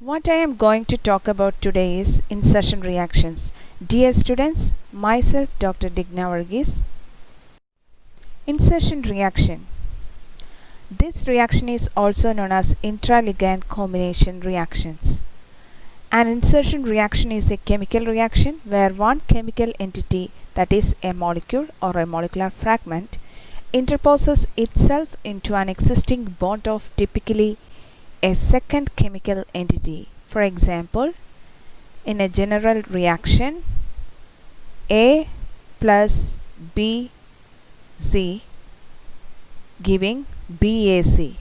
What I am going to talk about today is insertion reactions. Dear students, myself Dr. Digna Varghese. Insertion reaction. This reaction is also known as intraligand combination reactions. An insertion reaction is a chemical reaction where one chemical entity, that is a molecule or a molecular fragment, interposes itself into an existing bond of typically a second chemical entity. For example, in a general reaction, A plus BC giving BAC.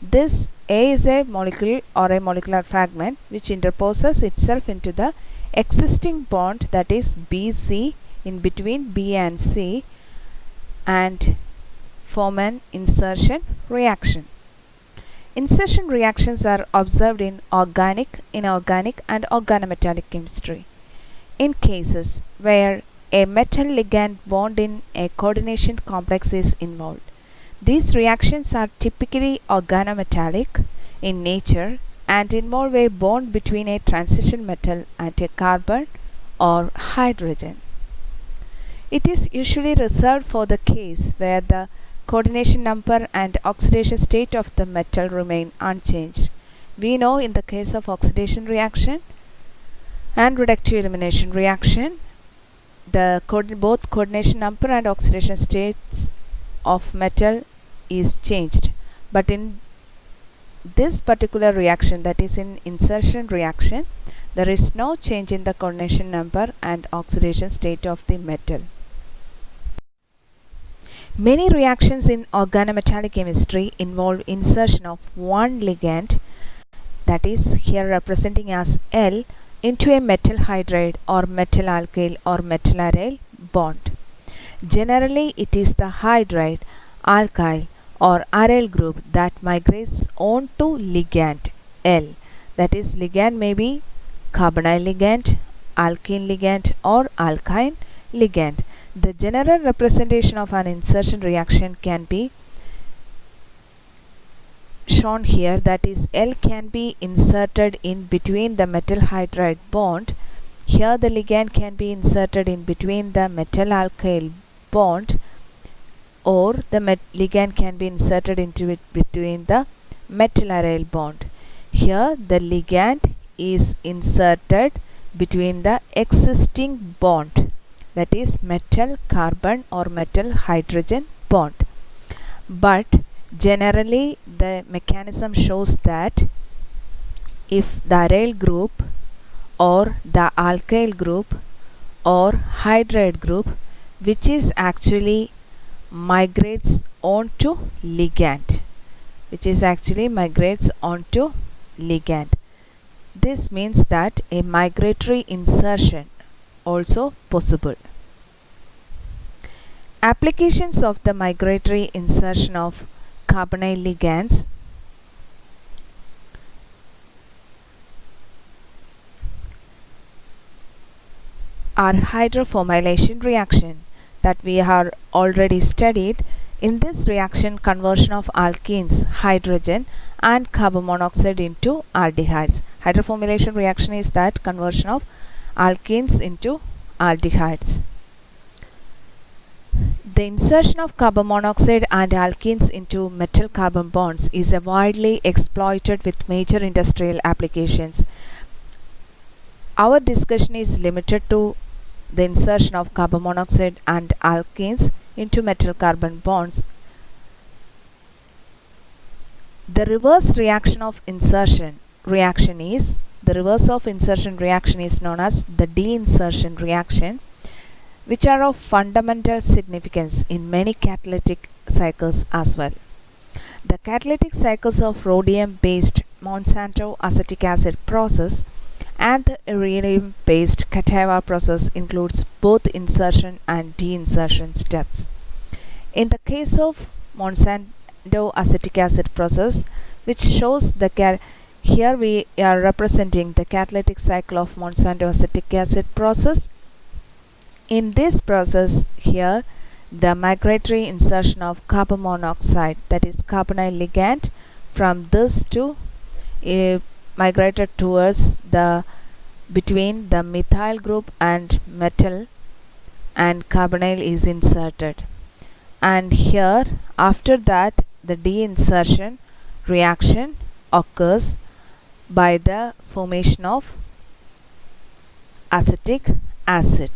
This A is a molecule or a molecular fragment which interposes itself into the existing bond, that is BC, in between B and C, and form an insertion reaction. Insertion reactions are observed in organic, inorganic and organometallic chemistry. In cases where a metal ligand bond in a coordination complex is involved, these reactions are typically organometallic in nature and involve a bond between a transition metal and a carbon or hydrogen. It is usually reserved for the case where the coordination number and oxidation state of the metal remain unchanged. We know in the case of oxidation reaction and reductive elimination reaction, both coordination number and oxidation states of metal is changed. But in this particular reaction, that is in insertion reaction, there is no change in the coordination number and oxidation state of the metal. Many reactions in organometallic chemistry involve insertion of one ligand, that is here representing as L, into a metal hydride or metal alkyl or metal aryl bond. Generally, it is the hydride, alkyl or aryl group that migrates on to ligand L. That is, ligand may be carbonyl ligand, alkene ligand or alkyne ligand. The general representation of an insertion reaction can be shown here, that is L can be inserted in between the metal hydride bond. Here the ligand can be inserted in between the metal alkyl bond, or the ligand can be inserted into between the metal aryl bond. Here the ligand is inserted between the existing bond, that is metal carbon or metal hydrogen bond. But generally the mechanism shows that if the aryl group or the alkyl group or hydride group, which is actually migrates onto ligand, this means that a migratory insertion also possible. Applications of the migratory insertion of carbonyl ligands are hydroformylation reaction that we have already studied. In this reaction, conversion of alkenes, hydrogen and carbon monoxide into aldehydes. Hydroformylation reaction is that conversion of alkenes into aldehydes. The insertion of carbon monoxide and alkenes into metal carbon bonds is widely exploited with major industrial applications. Our discussion is limited to the insertion of carbon monoxide and alkenes into metal carbon bonds. The reverse reaction of insertion reaction is known as the de-insertion reaction, which are of fundamental significance in many catalytic cycles as well. The catalytic cycles of rhodium-based Monsanto acetic acid process and the iridium-based Catawba process includes both insertion and de-insertion steps. In the case of Monsanto acetic acid process, which shows here we are representing the catalytic cycle of Monsanto acetic acid process. In this process here, the migratory insertion of carbon monoxide, that is carbonyl ligand, from this to a migrated towards the between the methyl group and metal, and carbonyl is inserted. And here after that the deinsertion reaction occurs by the formation of acetic acid.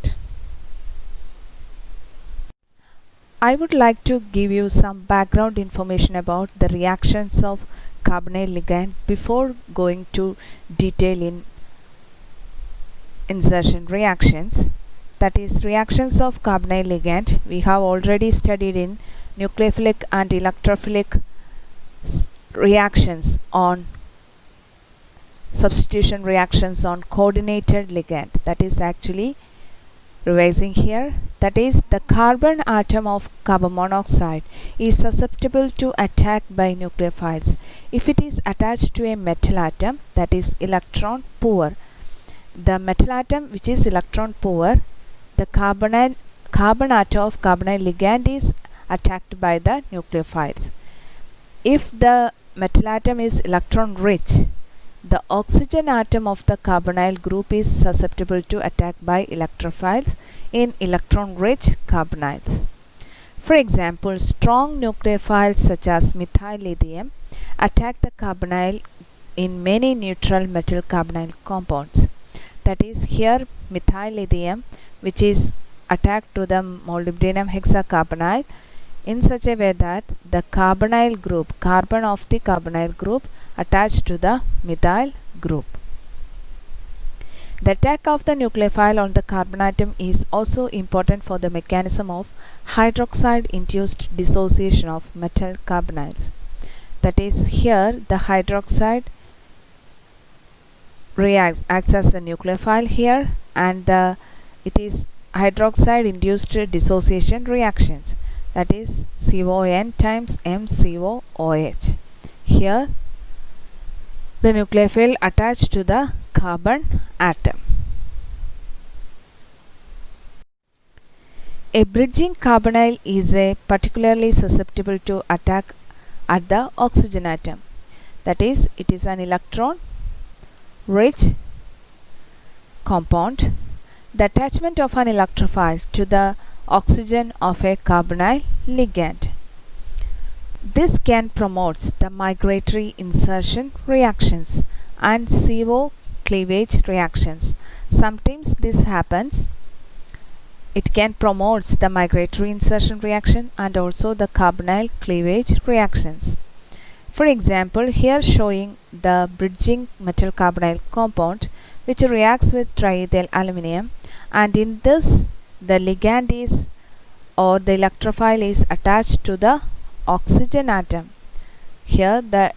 I would like to give you some background information about the reactions of carbonyl ligand before going to detail in insertion reactions. That is, reactions of carbonyl ligand we have already studied in nucleophilic and electrophilic reactions on substitution reactions on coordinated ligand. That is actually revising here. That is, the carbon atom of carbon monoxide is susceptible to attack by nucleophiles if it is attached to a metal atom that is electron poor. The metal atom which is electron poor, the carbon atom of carbonyl ligand is attacked by the nucleophiles. If the metal atom is electron rich, the oxygen atom of the carbonyl group is susceptible to attack by electrophiles in electron rich carbonyls. For example, strong nucleophiles such as methyl lithium attack the carbonyl in many neutral metal carbonyl compounds. That is, here methyl lithium which is attacked to the molybdenum hexacarbonyl in such a way that the carbonyl group, carbon of the carbonyl group attached to the methyl group. The attack of the nucleophile on the carbon atom is also important for the mechanism of hydroxide induced dissociation of metal carbonyls. That is, here the hydroxide acts as the nucleophile here, and it is hydroxide induced dissociation reactions. That is CON times MCOOH. Here the nucleophile attached to the carbon atom. A bridging carbonyl is particularly susceptible to attack at the oxygen atom. That is, it is an electron rich compound. The attachment of an electrophile to the oxygen of a carbonyl ligand. This can promote the migratory insertion reactions and CO cleavage reactions. Sometimes this happens. It can promote the migratory insertion reaction and also the carbonyl cleavage reactions. For example, here showing the bridging metal carbonyl compound which reacts with triethyl aluminum, and in this the ligand is, or the electrophile is attached to the oxygen atom. Here the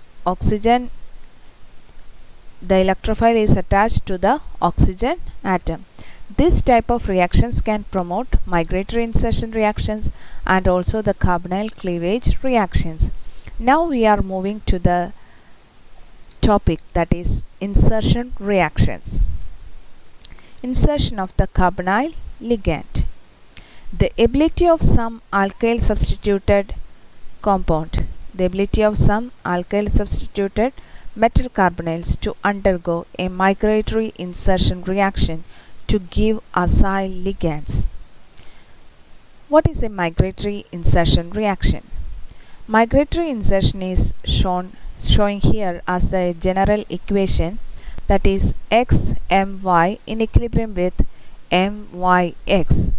electrophile is attached to the oxygen atom. This type of reactions can promote migratory insertion reactions and also the carbonyl cleavage reactions. Now we are moving to the topic, that is insertion reactions. Insertion of the carbonyl ligand. The ability of some alkyl substituted metal carbonyls to undergo a migratory insertion reaction to give acyl ligands. What is a migratory insertion reaction? Migratory insertion is showing here as the general equation, that is XMy in equilibrium with MyX.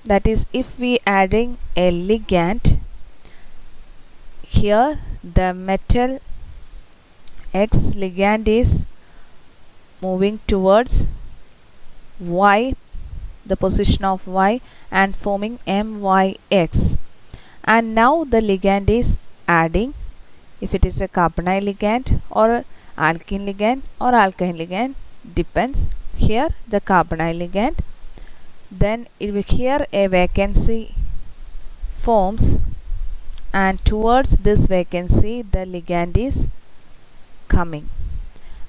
That is, if we adding a ligand, here the metal X ligand is moving towards Y, the position of Y, and forming MyX. And now the ligand is adding, if it is a carbonyl ligand or alkene ligand or alkyne ligand, depends. Here the carbonyl ligand, then here a vacancy forms, and towards this vacancy the ligand is coming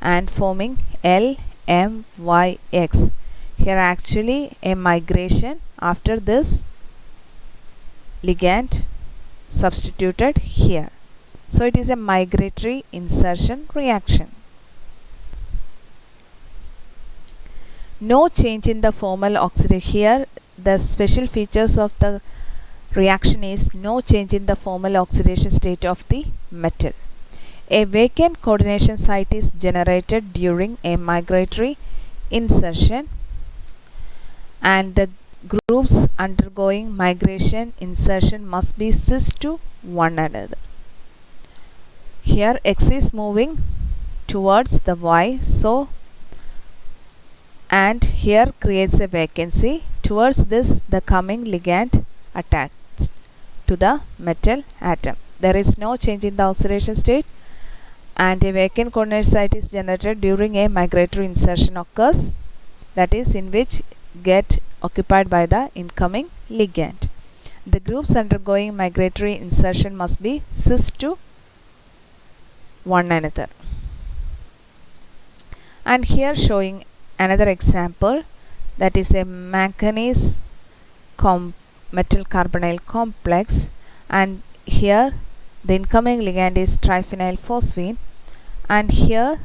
and forming LMYX. Here actually a migration after this ligand substituted here. So it is a migratory insertion reaction. No change in the formal oxidation. Here the special features of the reaction is no change in the formal oxidation state of the metal. A vacant coordination site is generated during a migratory insertion, and the groups undergoing migration insertion must be cis to one another. Here X is moving towards the Y, so and here creates a vacancy. Towards this the coming ligand attached to the metal atom. There is no change in the oxidation state, and a vacant coordination site is generated during a migratory insertion occurs, that is in which get occupied by the incoming ligand. The groups undergoing migratory insertion must be cis to one another. And here showing another example, that is a manganese metal carbonyl complex, and here the incoming ligand is triphenyl phosphine, and here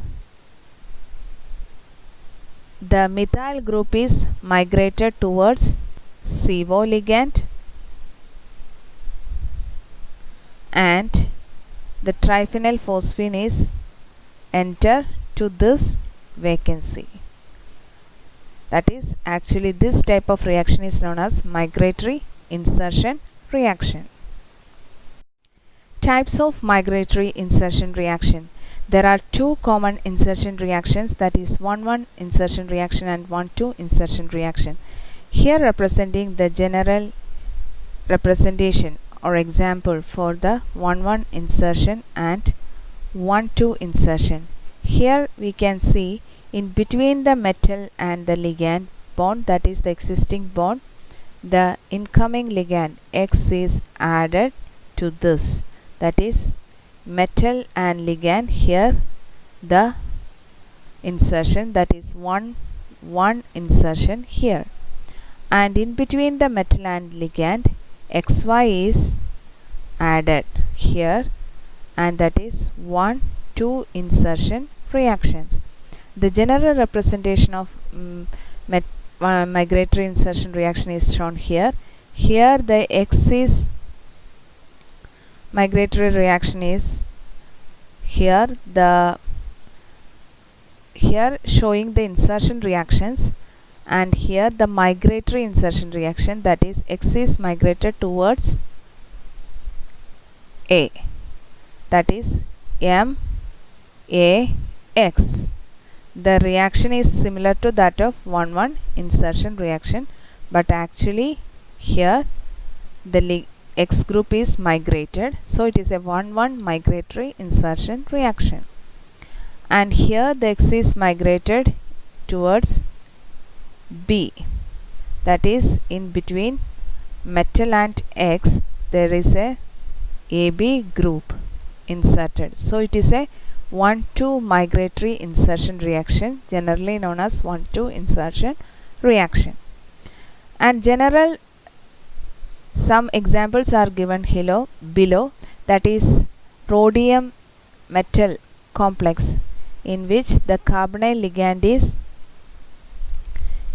the methyl group is migrated towards CO ligand, and the triphenyl phosphine is enter to this vacancy. That is, actually this type of reaction is known as migratory insertion reaction. Types of migratory insertion reaction. There are two common insertion reactions, that is 1,1 insertion reaction and 1,2 insertion reaction. Here representing the general representation or example for the 1,1 insertion and 1,2 insertion. Here we can see in between the metal and the ligand bond, that is the existing bond, the incoming ligand X is added to this, that is metal and ligand. Here the insertion, that is 1,1 insertion here, and in between the metal and ligand XY is added here, and that is 1,2 insertion reactions. The general representation of migratory insertion reaction is shown here. Here the X is migratory reaction is here showing the insertion reactions, and here the migratory insertion reaction, that is X is migrated towards A, that is MAX. The reaction is similar to that of 1,1 insertion reaction, but actually here the X group is migrated, so it is a 1,1 migratory insertion reaction. And here the X is migrated towards B, that is in between metal and X there is a AB group inserted, so it is a 1,2 migratory insertion reaction, generally known as 1,2 insertion reaction. And general some examples are given below, that is rhodium metal complex, in which the carbonyl ligand is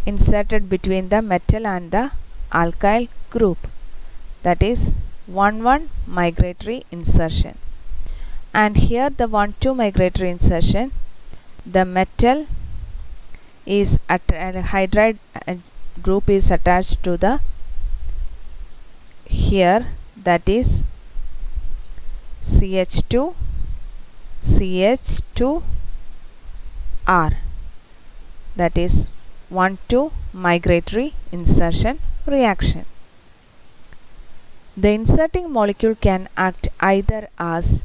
inserted between the metal and the alkyl group, that is 1,1 migratory insertion. And here the 1,2 migratory insertion, the metal is hydride group is attached to the here, that is CH2R, that is 1,2 migratory insertion reaction. The inserting molecule can act either as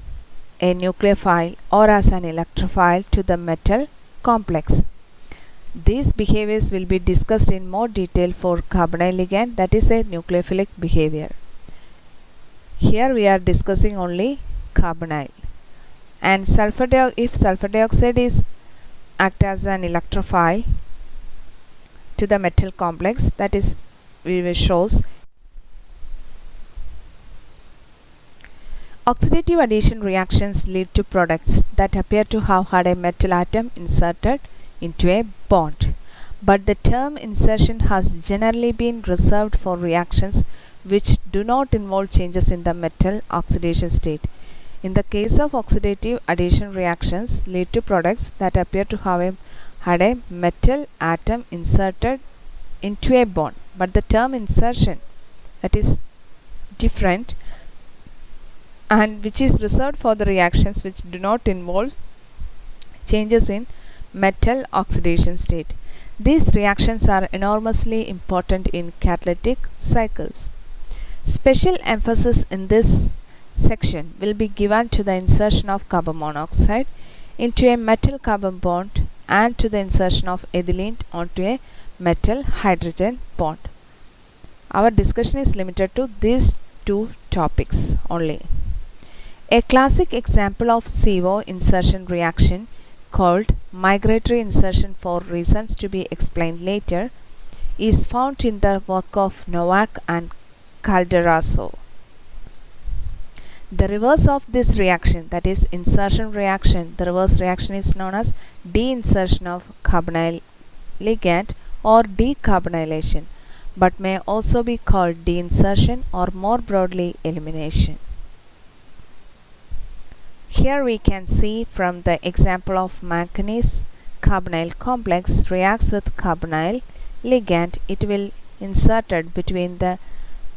a nucleophile or as an electrophile to the metal complex. These behaviors will be discussed in more detail for carbonyl ligand, that is a nucleophilic behavior. Here we are discussing only carbonyl. And if sulfur dioxide is act as an electrophile to the metal complex, that is we will shows oxidative addition reactions lead to products that appear to have had a metal atom inserted into a bond. but the term insertion has generally been reserved for reactions which do not involve changes in the metal oxidation state. In the case of oxidative addition reactions lead to products that appear to have had a metal atom inserted into a bond, but the term insertion that is different and which is reserved for the reactions which do not involve changes in metal oxidation state. These reactions are enormously important in catalytic cycles. Special emphasis in this section will be given to the insertion of carbon monoxide into a metal carbon bond and to the insertion of ethylene onto a metal hydrogen bond. Our discussion is limited to these two topics only. A classic example of CO insertion reaction called migratory insertion for reasons to be explained later is found in the work of Novak and Calderazzo. The reverse of this reaction, that is insertion reaction, the reverse reaction is known as deinsertion of carbonyl ligand or decarbonylation, but may also be called deinsertion or more broadly elimination. Here we can see from the example of manganese carbonyl complex reacts with carbonyl ligand, it will inserted between the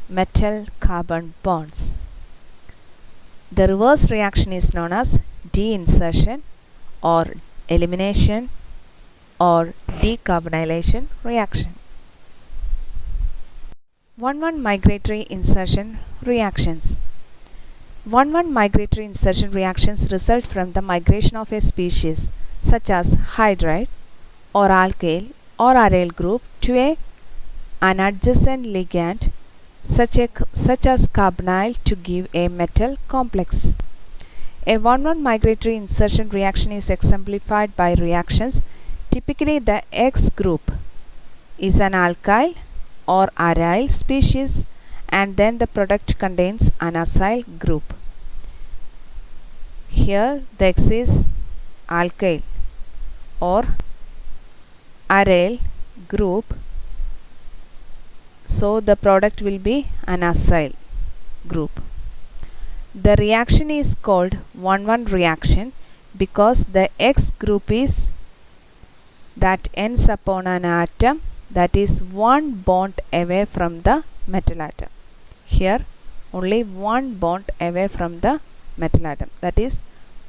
metal carbon bonds. The reverse reaction is known as deinsertion or elimination or decarbonylation reaction. 1,1 migratory insertion reactions. 1,1 migratory insertion reactions result from the migration of a species such as hydride or alkyl or aryl group to an adjacent ligand such as carbonyl to give a metal complex. A 1,1 migratory insertion reaction is exemplified by reactions. Typically the X group is an alkyl or aryl species and then the product contains an acyl group. Here the X is alkyl or aryl group, so the product will be an acyl group. The reaction is called 1,1 reaction because the X group is that ends upon an atom that is one bond away from the metal atom. Here only one bond away from the metal atom, that is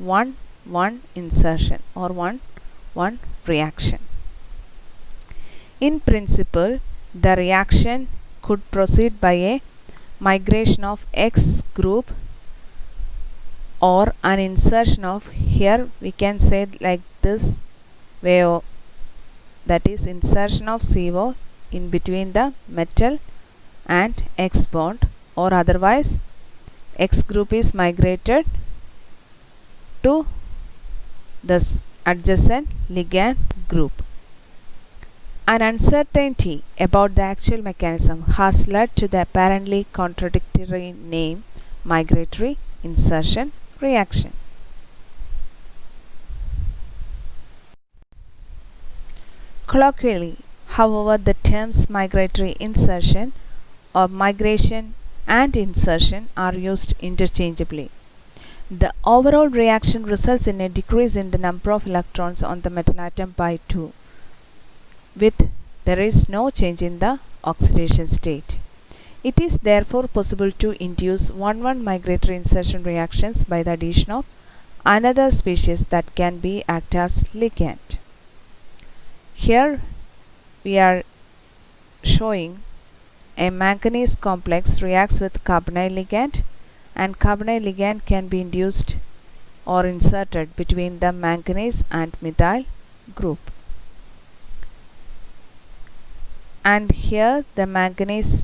1,1 insertion or 1,1 reaction. In principle, the reaction could proceed by a migration of X group or an insertion of, here we can say like this way, that is insertion of CO in between the metal and X bond, or otherwise X group is migrated to this adjacent ligand group. An uncertainty about the actual mechanism has led to the apparently contradictory name migratory insertion reaction. Colloquially, however, the terms migratory insertion or migration and insertion are used interchangeably. The overall reaction results in a decrease in the number of electrons on the metal atom by 2, with there is no change in the oxidation state. It is therefore possible to induce 1,1 migratory insertion reactions by the addition of another species that can be act as ligand. Here we are showing a manganese complex reacts with carbonyl ligand, and carbonyl ligand can be induced or inserted between the manganese and methyl group. And here the manganese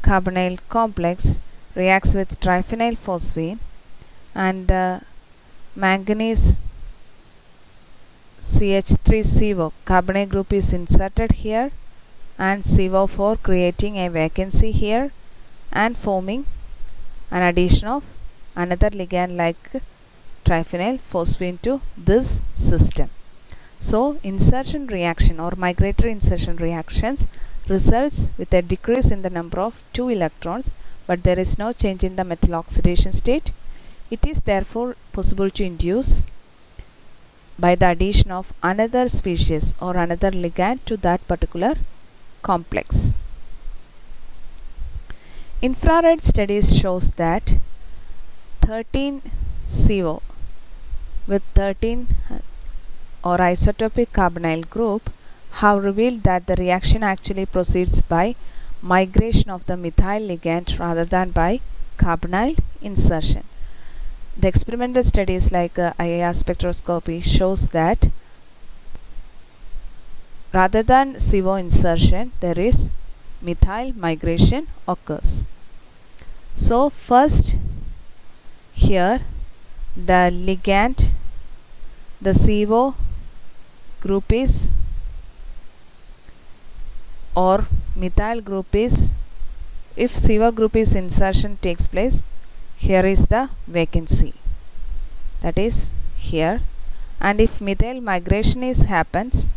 carbonyl complex reacts with triphenyl phosphine, and the manganese CH3CO carbonyl group is inserted here and CO4 creating a vacancy here and forming an addition of another ligand like triphenyl phosphine to this system. So insertion reaction or migratory insertion reactions results with a decrease in the number of 2 electrons, but there is no change in the metal oxidation state. It is therefore possible to induce by the addition of another species or another ligand to that particular complex. Infrared studies shows that 13 CO with 13 or isotopic carbonyl group have revealed that the reaction actually proceeds by migration of the methyl ligand rather than by carbonyl insertion. The experimental studies like IR spectroscopy shows that rather than CO insertion, there is methyl migration occurs. So first here the ligand, the CO group is or methyl group is, if CO group is insertion takes place, here is the vacancy, that is here, and if methyl migration is happens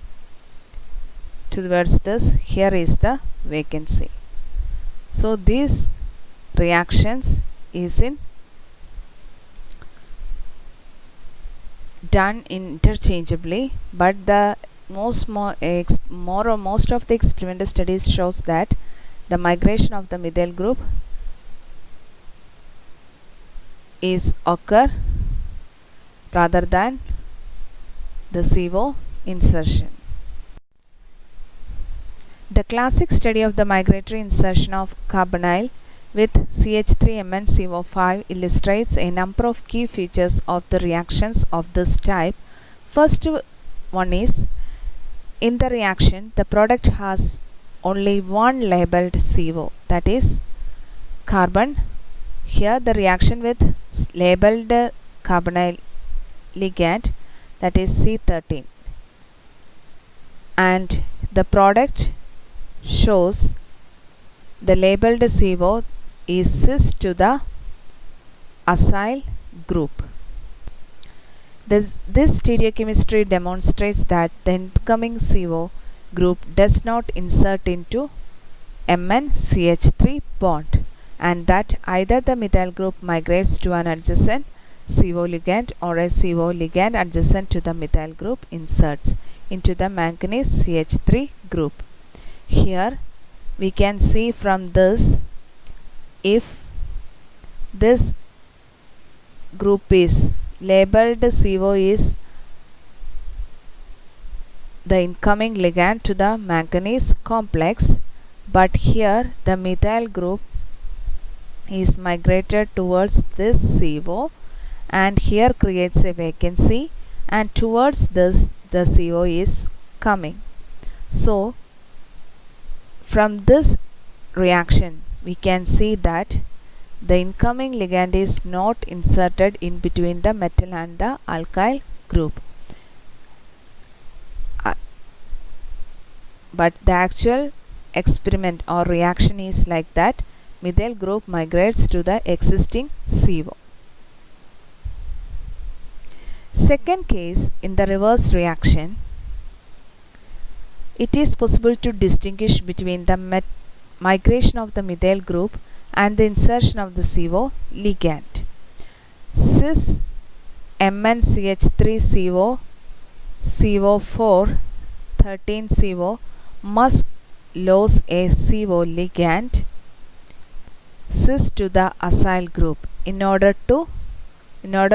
towards this, here is the vacancy. So these reactions is in done interchangeably, but the most of the experimental studies shows that the migration of the methyl group is occur rather than the CO insertion. The classic study of the migratory insertion of carbonyl with CH3MnCO5 illustrates a number of key features of the reactions of this type. First one is, in the reaction the product has only one labeled CO, that is carbon. Here the reaction with labeled carbonyl ligand, that is C13, and the product shows the labeled CO is cis to the acyl group. This stereochemistry demonstrates that the incoming CO group does not insert into MnCH3 bond, and that either the methyl group migrates to an adjacent CO ligand or a CO ligand adjacent to the methyl group inserts into the manganese CH3 group. Here we can see from this, if this group is labeled CO is the incoming ligand to the manganese complex, but here the methyl group is migrated towards this CO and here creates a vacancy, and towards this the CO is coming. So from this reaction we can see that the incoming ligand is not inserted in between the metal and the alkyl group, but the actual experiment or reaction is like that methyl group migrates to the existing CO. Second case, in the reverse reaction, it is possible to distinguish between the migration of the methyl group and the insertion of the CO ligand. Cis MnCH3CO CO4 13CO must lose a CO ligand cis to the acyl group in order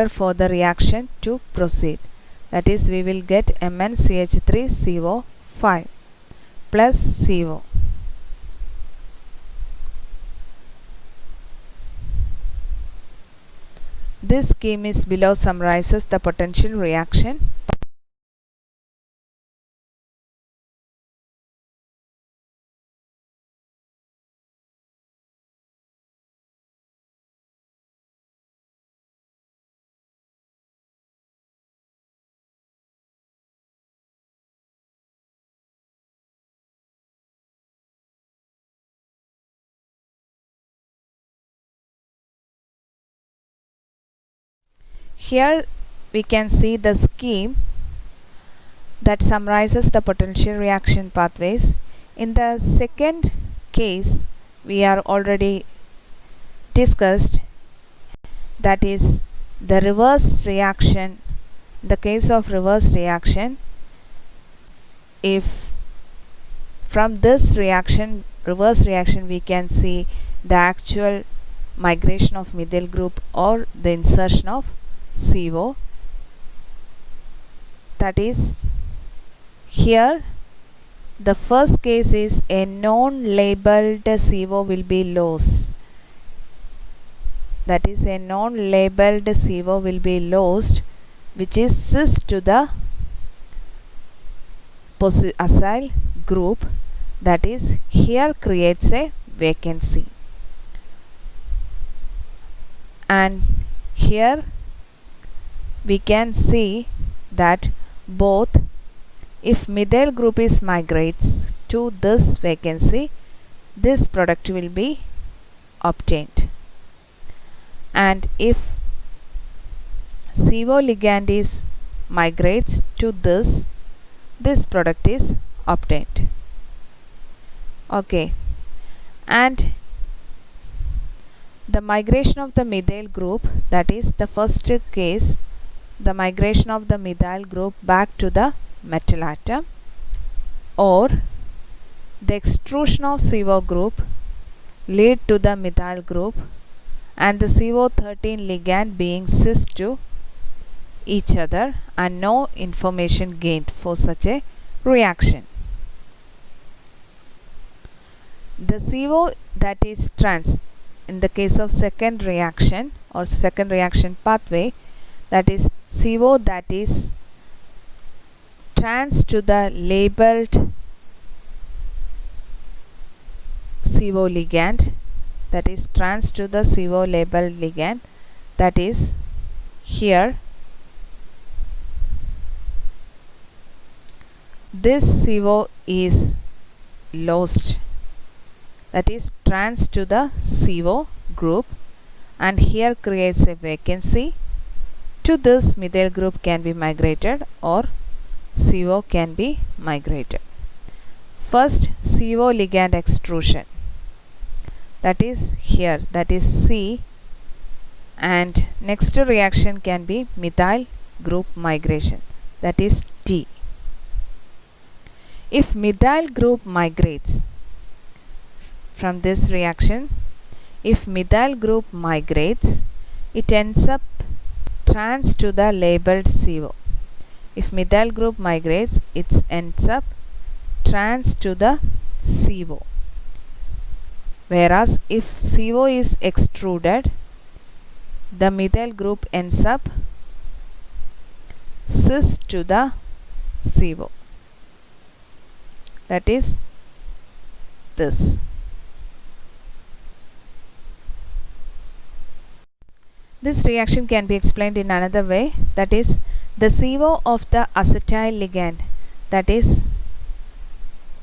for the reaction to proceed. That is, we will get MnCH3CO5 plus CO. This scheme is below summarizes the potential reaction. Here we can see the scheme. that summarizes the potential reaction pathways. In the second case, we are already discussed, that is the reverse reaction. In the case of reverse reaction, if from this reaction, reverse reaction, we can see the actual migration of methyl group or the insertion of CO. That is, here the first case is a non-labeled CO will be lost. That is, a non-labeled CO will be lost, which is cis to the acyl group. That is, here creates a vacancy. And here we can see that both, if methyl group is migrates to this vacancy, this product will be obtained. And if CO ligand is migrates to this product is obtained. Okay, and the migration of the methyl group, that is the first case, the migration of the methyl group back to the metal atom, or the extrusion of CO group lead to the methyl group and the CO13 ligand being cis to each other and no information gained for such a reaction. The CO that is trans, in the case of second reaction or second reaction pathway, that is CO that is trans to the labeled CO ligand, that is trans to the CO labeled ligand, that is here this CO is lost, that is trans to the CO group, and here creates a vacancy. To this methyl group can be migrated or CO can be migrated. First, CO ligand extrusion, that is here, that is C, and next reaction can be methyl group migration, that is T. If methyl group migrates from this reaction, if methyl group migrates, it ends up trans to the labeled CO. If methyl group migrates, it ends up trans to the CO. Whereas if CO is extruded, the methyl group ends up cis to the CO. That is this. This reaction can be explained in another way, that is the CO of the acetyl ligand, that is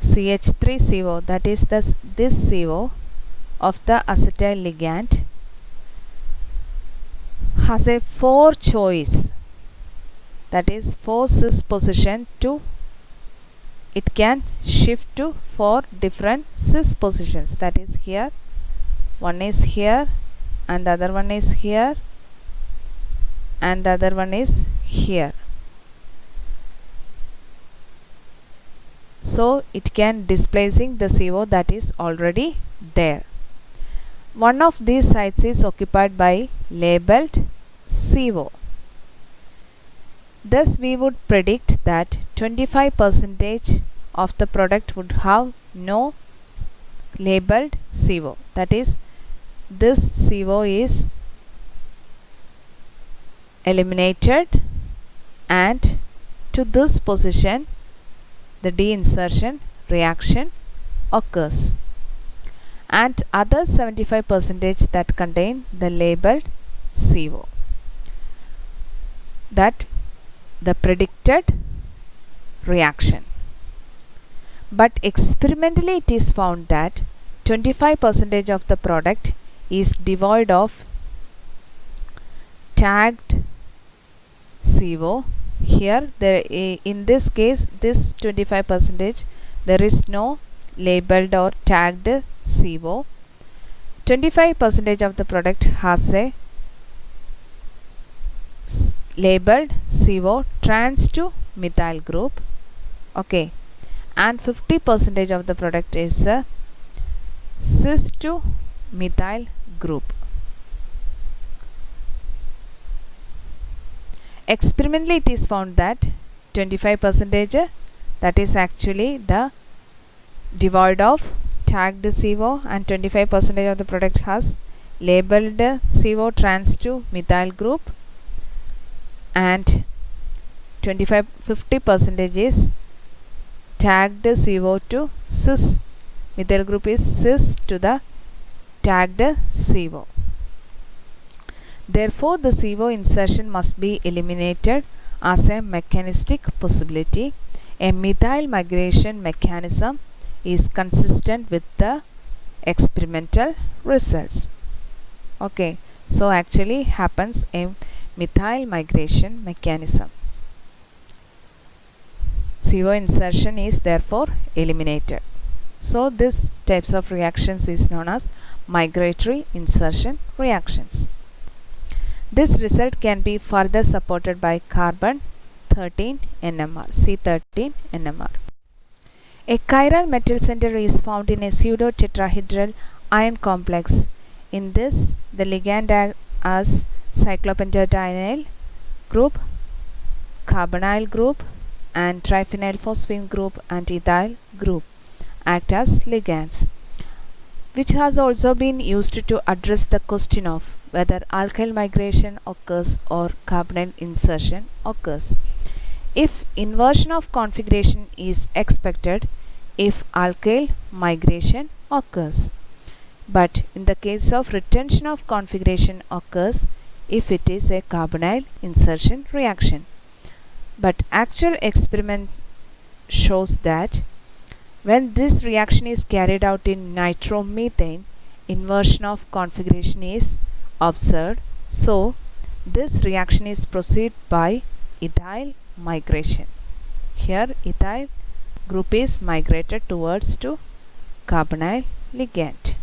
CH3CO, that is this CO of the acetyl ligand has a 4 choice, that is 4 cis position to, it can shift to 4 different cis positions, that is here, one is here, and the other one is here, and the other one is here. So it can displacing the CO that is already there. One of these sites is occupied by labeled CO. Thus we would predict that 25% of the product would have no labeled CO, that is this CO is eliminated and to this position the deinsertion reaction occurs, and other 75% that contain the labeled CO, that the predicted reaction. But experimentally it is found that 25% of the product is devoid of tagged CO Here in this case, this 25%, there is no labeled or tagged CO. 25% of the product has a labeled CO trans to methyl group, okay, and 50% of the product is a cis to methyl group. Experimentally, it is found that 25%, that is actually the devoid of tagged CO, and 25% of the product has labeled CO trans to methyl group, and 50% is tagged CO to cis. Methyl group is cis to the tagged CO. Therefore, the CO insertion must be eliminated as a mechanistic possibility. A methyl migration mechanism is consistent with the experimental results. Okay, so actually happens a methyl migration mechanism. CO insertion is therefore eliminated. So this types of reactions is known as migratory insertion reactions. This result can be further supported by carbon 13 NMR, C13 NMR. A chiral metal center is found in a pseudo tetrahedral iron complex. In this, the ligand as cyclopentadienyl group, carbonyl group, and triphenylphosphine group and ethyl group act as ligands, which has also been used to address the question of whether alkyl migration occurs or carbonyl insertion occurs. If inversion of configuration is expected if alkyl migration occurs, but in the case of retention of configuration occurs if it is a carbonyl insertion reaction. But actual experiment shows that when this reaction is carried out in nitromethane, inversion of configuration is observed. So this reaction is proceeded by ethyl migration. Here ethyl group is migrated towards to carbonyl ligand.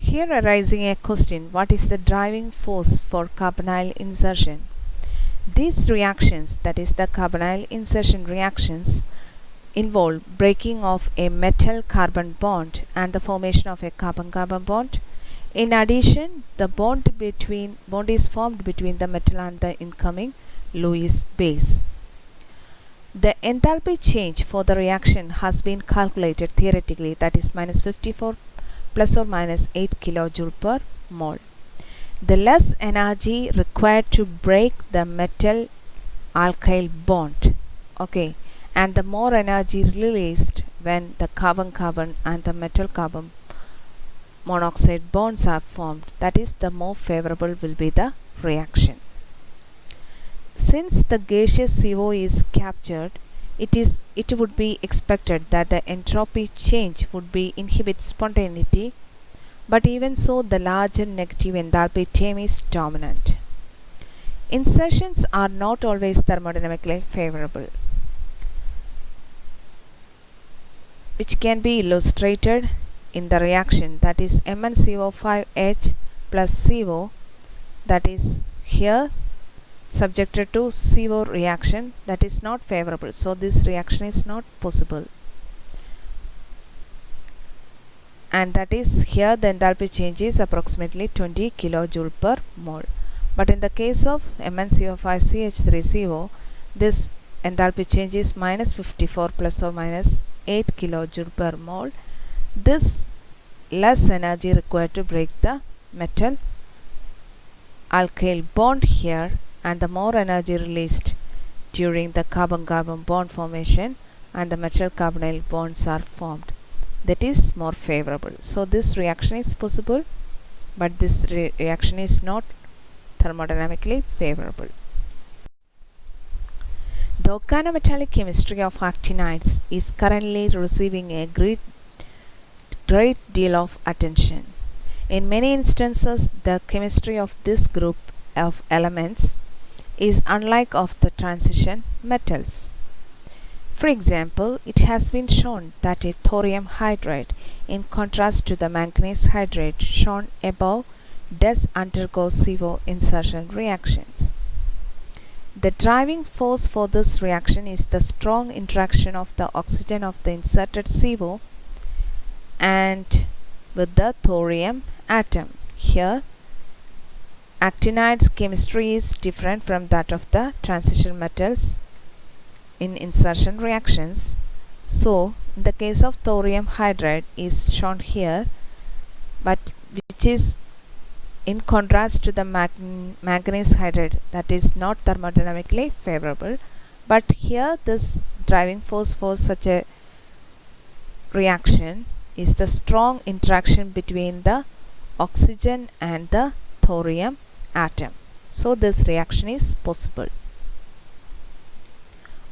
Here arising a question, what is the driving force for carbonyl insertion? These reactions, that is the carbonyl insertion reactions, involve breaking of a metal carbon bond and the formation of a carbon-carbon bond. In addition, the bond is formed between the metal and the incoming Lewis base. The enthalpy change for the reaction has been calculated theoretically, that is -54 plus or minus 8 kilojoule per mole. The less energy required to break the metal alkyl bond, okay, and the more energy released when the carbon-carbon and the metal carbon monoxide bonds are formed, that is the more favorable will be the reaction. Since the gaseous CO is captured, it would be expected that the entropy change would be inhibit spontaneity, but even so the larger negative enthalpy term is dominant. Insertions are not always thermodynamically favorable, which can be illustrated in the reaction, that is MnCO5H plus CO, that is here subjected to CO reaction, that is not favorable. So this reaction is not possible, and that is here the enthalpy change is approximately 20 kilojoule per mole. But in the case of MnCO5CH3CO, this enthalpy change is -54 plus or minus 8 kilojoule per mole. This less energy required to break the metal alkyl bond here, and the more energy released during the carbon-carbon bond formation and the metal carbonyl bonds are formed, that is more favorable. So this reaction is possible, but this reaction is not thermodynamically favorable. The organometallic chemistry of actinides is currently receiving a great deal of attention. In many instances, the chemistry of this group of elements is unlike of the transition metals. For example, it has been shown that a thorium hydride, in contrast to the manganese hydride shown above, does undergo CO insertion reactions. The driving force for this reaction is the strong interaction of the oxygen of the inserted CO and with the thorium atom. Here, actinide's chemistry is different from that of the transition metals in insertion reactions. So, in the case of thorium hydride is shown here, but which is in contrast to the manganese hydride, that is not thermodynamically favorable. But here this driving force for such a reaction is the strong interaction between the oxygen and the thorium atom. So this reaction is possible.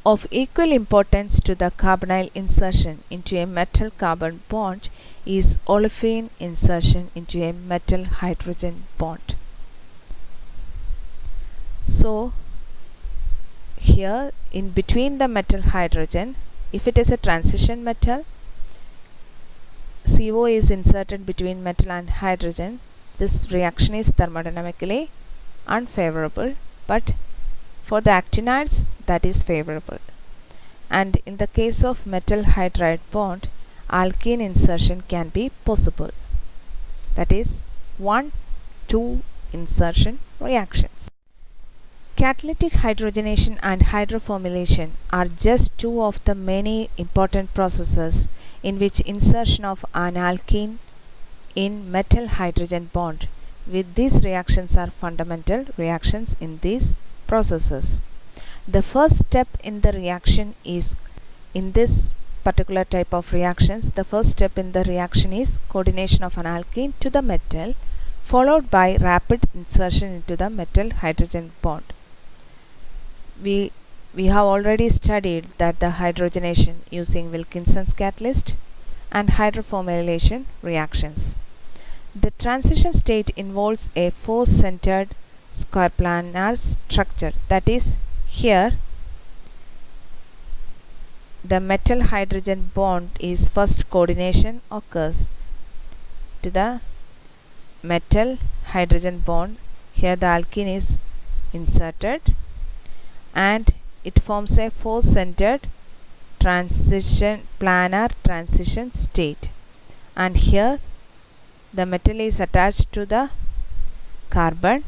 Of equal importance to the carbonyl insertion into a metal carbon bond is olefin insertion into a metal hydrogen bond. So here in between the metal hydrogen, if it is a transition metal, CO is inserted between metal and hydrogen, this reaction is thermodynamically unfavorable, but for the actinides that is favorable. And in the case of metal hydride bond, alkene insertion can be possible. That is 1,2 insertion reactions. Catalytic hydrogenation and hydroformylation are just two of the many important processes in which insertion of an alkene in metal hydrogen bond with these reactions are fundamental reactions in these processes. The first step in the reaction is, in this particular type of reactions, the first step in the reaction is coordination of an alkene to the metal, followed by rapid insertion into the metal hydrogen bond. We have already studied that the hydrogenation using Wilkinson's catalyst and hydroformylation reactions. The transition state involves a force-centered square planar structure. That is, here the metal hydrogen bond is first coordination occurs to the metal hydrogen bond. Here the alkene is inserted and it forms a force-centered transition planar transition state, and here the metal is attached to the carbon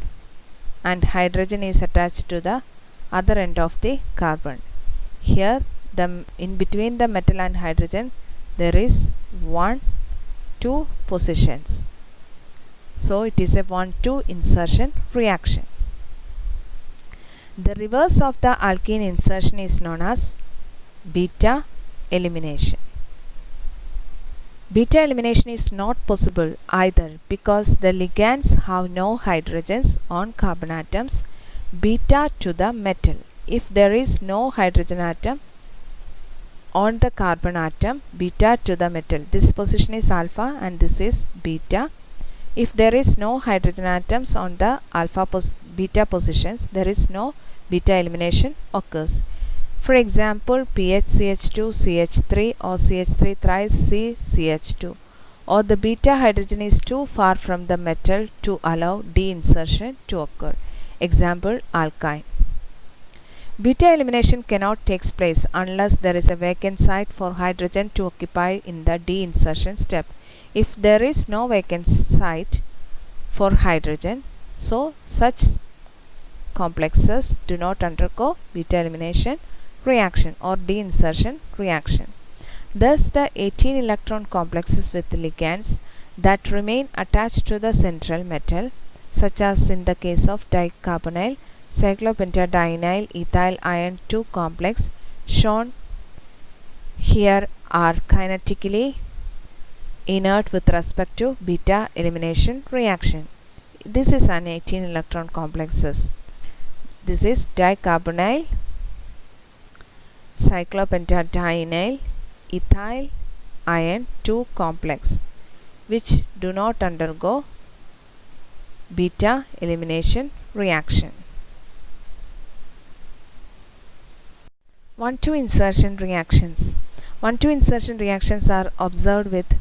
and hydrogen is attached to the other end of the carbon. Here in between the metal and hydrogen there is 1,2 positions. So it is a 1,2 insertion reaction. The reverse of the alkene insertion is known as beta elimination. Beta elimination is not possible either because the ligands have no hydrogens on carbon atoms beta to the metal. If there is no hydrogen atom on the carbon atom beta to the metal, this position is alpha and this is beta. If there is no hydrogen atoms on the beta positions, there is no beta elimination occurs. For example, PHCH2 CH3 or CH3 thrice CH2, or the beta hydrogen is too far from the metal to allow de-insertion to occur. Example, alkyne. Beta elimination cannot take place unless there is a vacant site for hydrogen to occupy in the de-insertion step. If there is no vacant site for hydrogen, so such complexes do not undergo beta elimination reaction or de-insertion reaction. Thus, the 18 electron complexes with ligands that remain attached to the central metal, such as in the case of dicarbonyl cyclopentadienyl ethyl iron 2 complex shown here, are kinetically inert with respect to beta elimination reaction. This is an 18 electron complexes. This is dicarbonyl cyclopentadienyl ethyl iron 2 complex, which do not undergo beta elimination reaction. 1,2 insertion reactions. 1,2 insertion reactions are observed with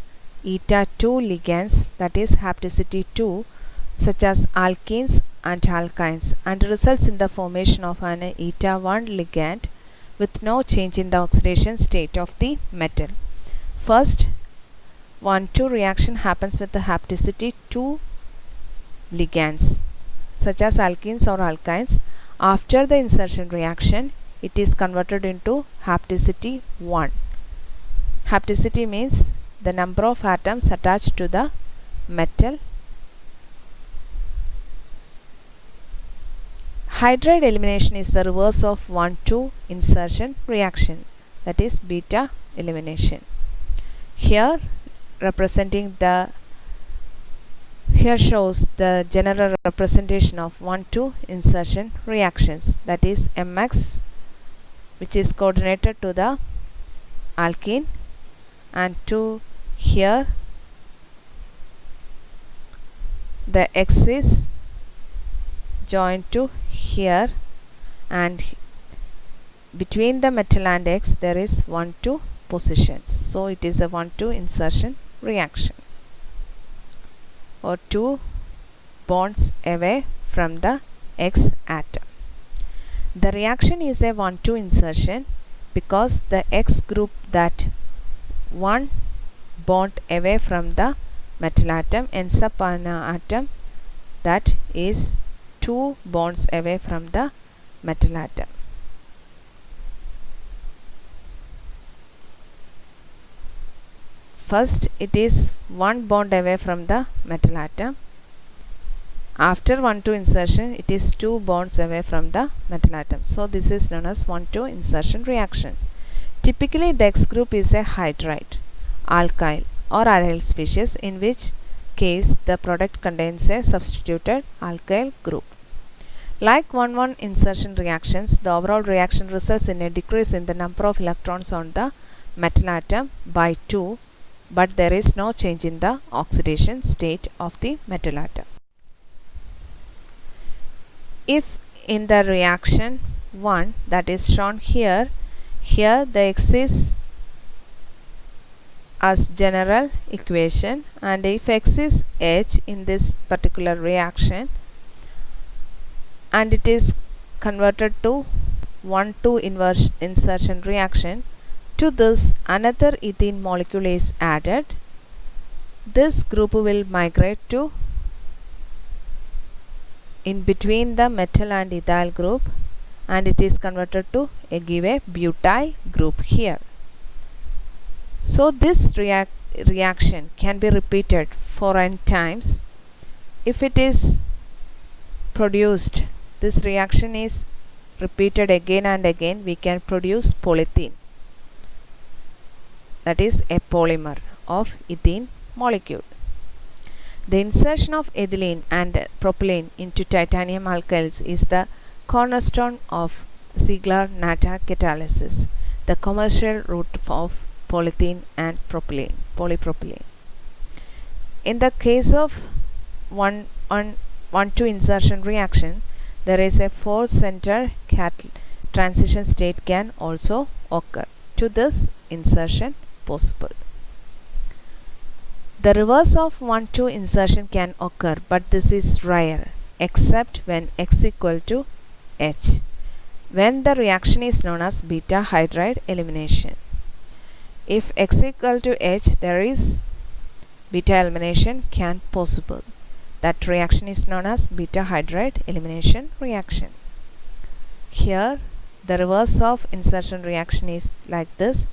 eta 2 ligands, that is hapticity 2, such as alkenes and alkynes, and results in the formation of an eta 1 ligand with no change in the oxidation state of the metal. First 1,2 reaction happens with the hapticity 2 ligands such as alkenes or alkynes. After the insertion reaction, it is converted into hapticity 1. Hapticity means the number of atoms attached to the metal. Hydride elimination is the reverse of 1,2 insertion reaction, that is beta elimination. Here shows the general representation of 1,2 insertion reactions, that is MX, which is coordinated to the alkene, and to here the X is joined to here, and between the metal and X there is 1,2 positions. So it is a 1,2 insertion reaction, or 2 bonds away from the X atom. The reaction is a 1,2 insertion because the X group that 1 bond away from the metal atom ends up on an atom that is 2 bonds away from the metal atom. First it is 1 bond away from the metal atom. After 1,2 insertion, it is 2 bonds away from the metal atom. So this is known as 1,2 insertion reactions. Typically the X group is a hydride, alkyl or aryl species, in which case the product contains a substituted alkyl group. Like 1,1 insertion reactions, the overall reaction results in a decrease in the number of electrons on the metal atom by 2, but there is no change in the oxidation state of the metal atom. If in the reaction 1, that is shown here the X is as general equation, and if X is H in this particular reaction and it is converted to 1,2 insertion reaction, to this another ethene molecule is added. This group will migrate to in between the metal and ethyl group, and it is converted to give a butyl group here. So this reaction can be repeated for n times. If it is produced, this reaction is repeated again and again, we can produce polythene, that is a polymer of ethene molecule. The insertion of ethylene and propylene into titanium alkyls is the cornerstone of Ziegler-Natta catalysis, the commercial route of polythene and polypropylene. In the case of 1,2 insertion reaction, there is a 4-center transition state can also occur to this insertion possible. The reverse of 1,2 insertion can occur, but this is rare except when X equal to H, when the reaction is known as beta hydride elimination. If X equal to H, there is beta elimination can possible. That reaction is known as beta hydride elimination reaction. Here the reverse of insertion reaction is like this: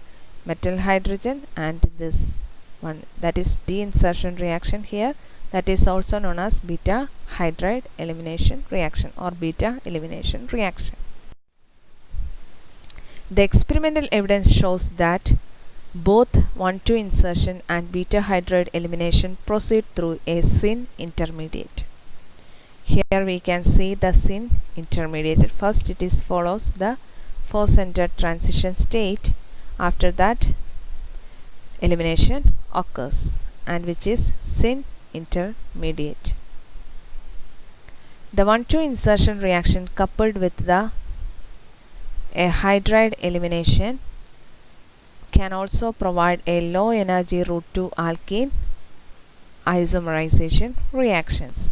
metal hydrogen and this one, that is de-insertion reaction here, that is also known as beta hydride elimination reaction or beta elimination reaction. The experimental evidence shows that both 1,2 insertion and beta hydride elimination proceed through a syn intermediate. Here we can see the syn intermediate. First it is follows the 4-center transition state. After that elimination occurs, and which is syn intermediate. The 1,2 insertion reaction coupled with the A hydride elimination can also provide a low energy route to alkene isomerization reactions.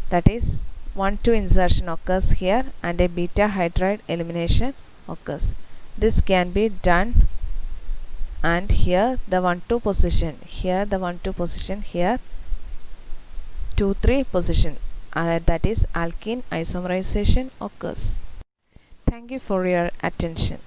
That is, 1,2 insertion occurs here and a beta hydride elimination occurs. This can be done, and here the 1,2 position, here the 1,2 position, here 2,3 position, that is alkene isomerization occurs. Thank you for your attention.